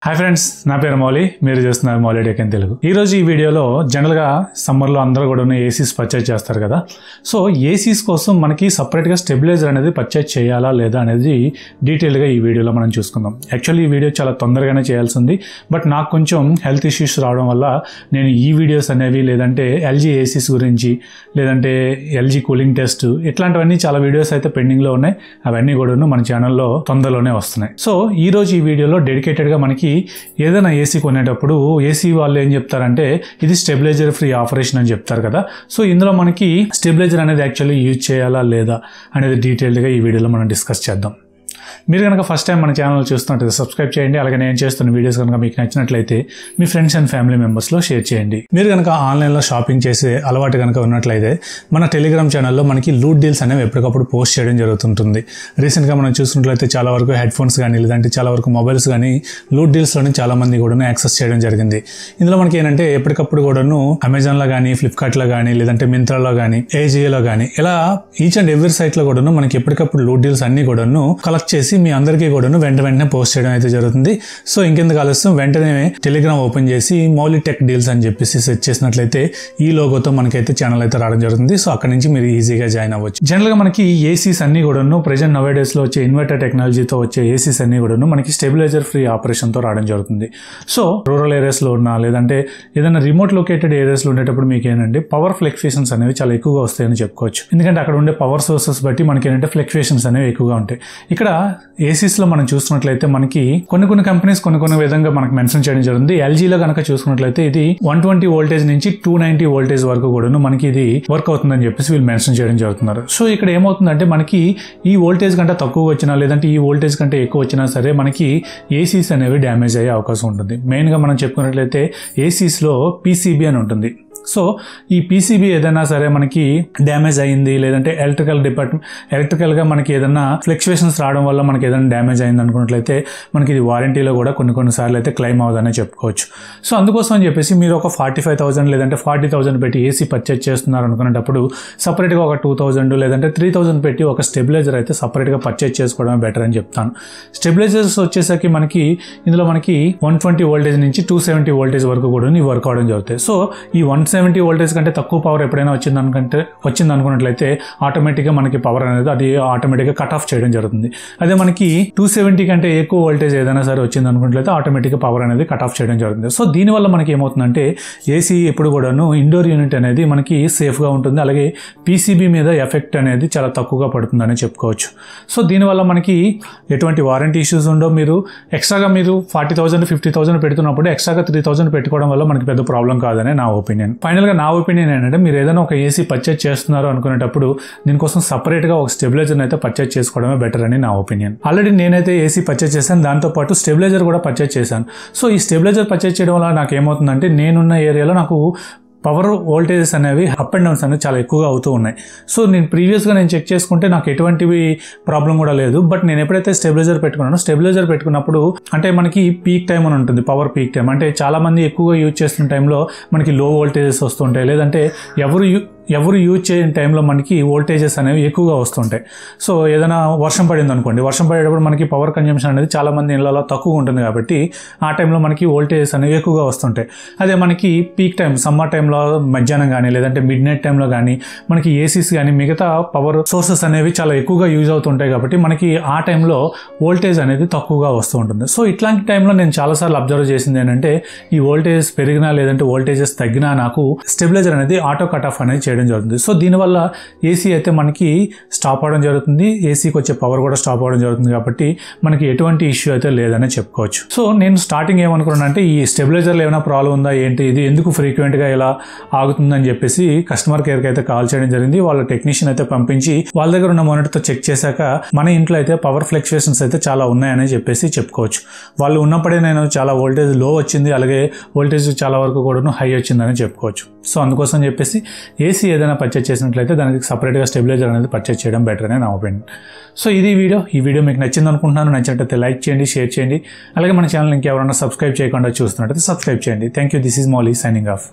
Hi friends, నా పేరు మౌలి. మీరు చూస్తున్నారు మౌలి టెక్ ఇన్ తెలుగు. ఈరోజు ఈ వీడియోలో జనరల్గా సమ్మర్లో అందరూ కూడా ఏసీస్ పర్చేజ్ చేస్తారు కదా. సో ఏసీస్ కోసం మనకి సపరేట్గా స్టెబిలైజర్ అనేది పర్చేజ్ చేయాలా లేదా అనేది డీటెయిల్గా ఈ వీడియోలో మనం చూసుకుందాం. యాక్చువల్లీ ఈ వీడియో చాలా తొందరగానే చేయాల్సి ఉంది, బట్ నాకు కొంచెం హెల్త్ ఇష్యూస్ రావడం వల్ల నేను ఈ వీడియోస్ అనేవి లేదంటే ఎల్జీ ఏసీస్ గురించి లేదంటే ఎల్జీ కూలింగ్ టెస్ట్ ఇట్లాంటివన్నీ చాలా వీడియోస్ అయితే పెండింగ్లో ఉన్నాయి. అవన్నీ కూడా మన ఛానల్లో తొందరలోనే వస్తున్నాయి. సో ఈరోజు ఈ వీడియోలో డెడికేటెడ్గా మనకి ఏదైనా ఏసీ కొనేటప్పుడు ఏసీ వాళ్ళు ఏం చెప్తారంటే ఇది స్టెబిలైజర్ ఫ్రీ ఆపరేషన్ అని చెప్తారు కదా. సో ఇందులో మనకి స్టెబిలైజర్ అనేది యాక్చువల్లీ యూజ్ చేయాలా లేదా అనేది డీటెయిల్డ్గా ఈ వీడియోలో మనం డిస్కస్ చేద్దాం. మీరు కనుక ఫస్ట్ టైం మన ఛానల్ చూస్తున్నట్లయితే సబ్స్క్రైబ్ చేయండి. అలాగే నేను చేస్తున్న వీడియోస్ కనుక మీకు నచ్చినట్లయితే మీ ఫ్రెండ్స్ అండ్ ఫ్యామిలీ మెంబర్స్లో షేర్ చేయండి. మీరు కనుక ఆన్లైన్లో షాపింగ్ చేసే అలవాటు కనుక ఉన్నట్లయితే మన టెలిగ్రామ్ ఛానల్లో మనకి లూట్ డీల్స్ అనేవి ఎప్పటికప్పుడు పోస్ట్ చేయడం జరుగుతుంటుంది. రీసెంట్గా మనం చూసినట్లయితే చాలా వరకు హెడ్ ఫోన్స్ కానీ లేదంటే చాలా వరకు మొబైల్స్ కానీ లూట్ డీల్స్లోని చాలా మంది కూడా యాక్సెస్ చేయడం జరిగింది. ఇందులో మనకి ఏంటంటే ఎప్పటికప్పుడు కూడాను అమెజాన్లో కానీ ఫ్లిప్కార్ట్లో కానీ లేదంటే మింత్రాలో కానీ ఏజియోలో కానీ ఇలా ఈచ్ అండ్ ఎవ్రీ సైట్లో కూడాను మనకి ఎప్పటికప్పుడు లూట్ డీల్స్ అన్ని కూడాను కలెక్ట్ చేసి మీ అందరికీ కూడా వెంటనే పోస్ట్ చేయడం అయితే జరుగుతుంది. సో ఇంకెందుకు ఆలస్యం, వెంటనే టెలిగ్రామ్ ఓపెన్ చేసి మౌలి టెక్ డీల్స్ అని చెప్పేసి సెర్చ్ చేసినట్లయితే ఈ లోగోతో మనకైతే ఛానల్ అయితే రావడం జరుగుతుంది. సో అక్కడ నుంచి మీరు ఈజీగా జాయిన్ అవ్వచ్చు. జనరల్గా మనకి ఏసీస్ అన్ని కూడాను ప్రెజెంట్ నవ్ డేస్ లో వచ్చే ఇన్వర్టర్ టెక్నాలజీతో వచ్చే ఏసీస్ అన్ని కూడాను మనకి స్టెబిలైజర్ ఫ్రీ ఆపరేషన్ తో రావడం జరుగుతుంది. సో రూరల్ ఏరియాస్ లో ఉన్నా లేదంటే ఏదైనా రిమోట్ లొకేటెడ్ ఏరియాస్ లో ఉండేటప్పుడు మీకు ఏంటంటే పవర్ ఫ్లక్చుయేషన్స్ అనేవి చాలా ఎక్కువగా వస్తాయని చెప్పుకోవచ్చు. ఎందుకంటే అక్కడ ఉండే పవర్ సోర్సెస్ బట్టి మనకి ఏంటంటే ఫ్లక్చుయేషన్స్ అనేవి ఎక్కువగా ఉంటాయి. ఇక్కడ ఏసీస్ లో మనం చూసుకున్నట్లయితే మనకి కొన్ని కంపెనీస్ కొన్ని విధంగా మనకు మెన్షన్ చేయడం జరుగుతుంది. ఎల్జీలో కనుక చూసుకున్నట్లయితే ఇది 120 వోల్టేజ్ నుంచి 290 వోల్టేజ్ వరకు కూడా మనకి ఇది వర్క్ అవుతుందని చెప్పేసి వీళ్ళు మెన్షన్ చేయడం జరుగుతున్నారు. సో ఇక్కడ ఏమవుతుందంటే మనకి ఈ వోల్టేజ్ కంటే తక్కువ వచ్చినా లేదంటే ఈ వోల్టేజ్ కంటే ఎక్కువ వచ్చినా సరే మనకి ఏసీస్ అనేవి డ్యామేజ్ అయ్యే అవకాశం ఉంటుంది. మెయిన్గా మనం చెప్పుకున్నట్లయితే ఏసీస్ లో పీసీబీ అని ఉంటుంది. సో ఈ పీసీబీ ఏదైనా సరే మనకి డ్యామేజ్ అయింది లేదంటే ఎలక్ట్రికల్గా మనకి ఏదైనా ఫ్లక్చుయేషన్స్ రావడం వల్ల మనకి ఏదైనా డ్యామేజ్ అయింది అనుకున్నట్లయితే మనకి ఇది వారంటీలో కూడా కొన్నిసార్లు అయితే క్లెయిమ్ అవ్వదనే చెప్పుకోవచ్చు. సో అందుకోసం అని చెప్పేసి మీరు ఒక 45,000 లేదంటే 40,000 పెట్టి ఏసీ పర్చేజ్ చేస్తున్నారు అనుకునేటప్పుడు సపరేట్గా ఒక 2,000 లేదంటే 3,000 పెట్టి ఒక స్టెబిలైజర్ అయితే సపరేట్గా పర్చేజ్ చేసుకోవడం బెటర్ అని చెప్తాను. స్టెబిలైజర్స్ వచ్చేసరికి మనకి ఇందులో మనకి 120 వోల్టేజ్ నుంచి 270 వోల్టేజ్ వరకు కూడా వర్క్ అవడం జరుగుతాయి. సో ఈ 170 వోల్టేజ్ కంటే తక్కువ పవర్ ఎప్పుడైనా వచ్చింది అనుకున్నట్లయితే ఆటోమేటిక్గా మనకి పవర్ అనేది అది ఆటోమేటిక్గా కట్ ఆఫ్ చేయడం జరుగుతుంది. అదే మనకి 270 కంటే ఎక్కువ వోల్టేజ్ ఏదైనా సరే వచ్చింది అనుకున్నట్లయితే ఆటోమేటిక్గా పవర్ అనేది కట్ ఆఫ్ చేయడం జరుగుతుంది. సో దీనివల్ల మనకి ఏమవుతుందంటే ఏసీ ఎప్పుడు కూడాను ఇండోర్ యూనిట్ అనేది మనకి సేఫ్గా ఉంటుంది. అలాగే పీసీబీ మీద ఎఫెక్ట్ అనేది చాలా తక్కువగా పడుతుందని చెప్పుకోవచ్చు. సో దీనివల్ల మనకి ఎటువంటి వారంటీ ఇష్యూస్ ఉండవు. మీరు ఎక్స్ట్రాగా మీరు 40,000 50,000 పెడుతున్నప్పుడు ఎక్స్ట్రాగా 3,000 పెట్టుకోవడం వల్ల మనకి పెద్ద ప్రాబ్లం కాదని నా ఒపీనియన్. ఫైనల్గా నా ఒపీనియన్ ఏంటంటే మీరు ఏదైనా ఒక ఏసీ పర్చేజ్ చేస్తున్నారు అనుకునేటప్పుడు దీనికోసం సపరేట్గా ఒక స్టెబిలైజర్ అయితే పర్చేజ్ చేసుకోవడమే బెటర్ అని నా ఒపీనియన్. ఆల్రెడీ నేనైతే ఏసీ పర్చేజ్ చేశాను, దాంతోపాటు స్టెబిలైజర్ కూడా పర్చేజ్ చేశాను. సో ఈ స్టెబిలైజర్ పర్చేజ్ చేయడం వల్ల నాకు ఏమవుతుందంటే నేనున్న ఏరియాలో నాకు పవర్ వోల్టేజెస్ అనేవి అప్ అండ్ డౌన్స్ అనేవి చాలా ఎక్కువగా అవుతూ ఉన్నాయి. సో నేను ప్రీవియస్గా చెక్ చేసుకుంటే నాకు ఎటువంటివి ప్రాబ్లం కూడా లేదు. బట్ నేను ఎప్పుడైతే స్టెబిలైజర్ పెట్టుకున్నప్పుడు అంటే మనకి పీక్ టైం అని ఉంటుంది, పవర్ పీక్ టైం అంటే చాలా మంది ఎక్కువగా యూజ్ చేస్తున్న టైంలో మనకి లో వోల్టేజెస్ వస్తుంటాయి, లేదంటే ఎవరు యూజ్ చేయని టైంలో మనకి వోల్టేజెస్ అనేవి ఎక్కువగా వస్తుంటాయి. సో ఏదైనా వర్షం పడింది అనుకోండి, వర్షం పడేటప్పుడు మనకి పవర్ కన్జంప్షన్ అనేది చాలా మంది ఇళ్లలో తక్కువ ఉంటుంది కాబట్టి ఆ టైంలో మనకి వోల్టేజెస్ అనేవి ఎక్కువగా వస్తుంటాయి. అదే మనకి పీక్ టైం సమ్మర్ టైంలో మధ్యాహ్నం కానీ లేదంటే మిడ్ నైట్ టైంలో కానీ మనకి ఏసీస్ కానీ మిగతా పవర్ సోర్సెస్ అనేవి చాలా ఎక్కువగా యూజ్ అవుతుంటాయి కాబట్టి మనకి ఆ టైంలో వోల్టేజ్ అనేది తక్కువగా వస్తూ ఉంటుంది. సో ఇట్లాంటి టైంలో నేను చాలాసార్లు అబ్జర్వ్ చేసింది ఏంటంటే ఈ వోల్టేజెస్ పెరిగినా లేదంటే వోల్టేజెస్ తగ్గినా నాకు స్టెబిలైజర్ అనేది ఆటో కట్ ఆఫ్ అనేది చేయడం జరుగుతుంది. సో దీనివల్ల ఏసీ అయితే మనకి స్టాప్ అవడం జరుగుతుంది, ఏసీకి వచ్చే పవర్ కూడా స్టాప్ అవడం జరుగుతుంది కాబట్టి మనకి ఎటువంటి ఇష్యూ అయితే లేదని చెప్పుకోవచ్చు. సో నేను స్టార్టింగ్ ఏమనుకున్నానంటే ఈ స్టెబిలైజర్లో ఏమైనా ప్రాబ్లం ఉందా ఏంటి, ఇది ఎందుకు ఫ్రీక్వెంట్గా ఇలా ఆగుతుందని చెప్పేసి కస్టమర్ కేర్కి అయితే కాల్ చేయడం జరిగింది. వాళ్ళ టెక్నీషియన్ అయితే పంపించి వాళ్ళ దగ్గర ఉన్న మానిటర్తో చెక్ చేశాక మన ఇంట్లో అయితే పవర్ ఫ్లక్చుయేషన్స్ అయితే చాలా ఉన్నాయని చెప్పేసి చెప్పుకోవచ్చు. వాళ్ళు ఉన్నప్పుడే నేను చాలా వోల్టేజ్ లో వచ్చింది, అలాగే వోల్టేజ్ చాలా వరకు కూడా హై వచ్చిందని చెప్పుకోవచ్చు. సో అందుకోసం చెప్పేసి ఏసీ ఏదైనా పర్చేజ్ చేసినట్లయితే దానికి సపరేట్గా స్టెబిలైజర్ అనేది పర్చేజ్ చేయడం బెటర్ అని నా ఒపీనియన్. సో ఇది ఈ వీడియో మీకు నచ్చింది అనుకుంటున్నాను. నచ్చినట్లయితే లైక్ చేయండి, షేర్ చేయండి. అలాగే మన ఛానల్ ఇంకెవరైనా సబ్స్క్రైబ్ చేయకుండా చూస్తున్నట్లయితే సబ్స్క్రైబ్ చేయండి. Thank you. This is Mouli signing off.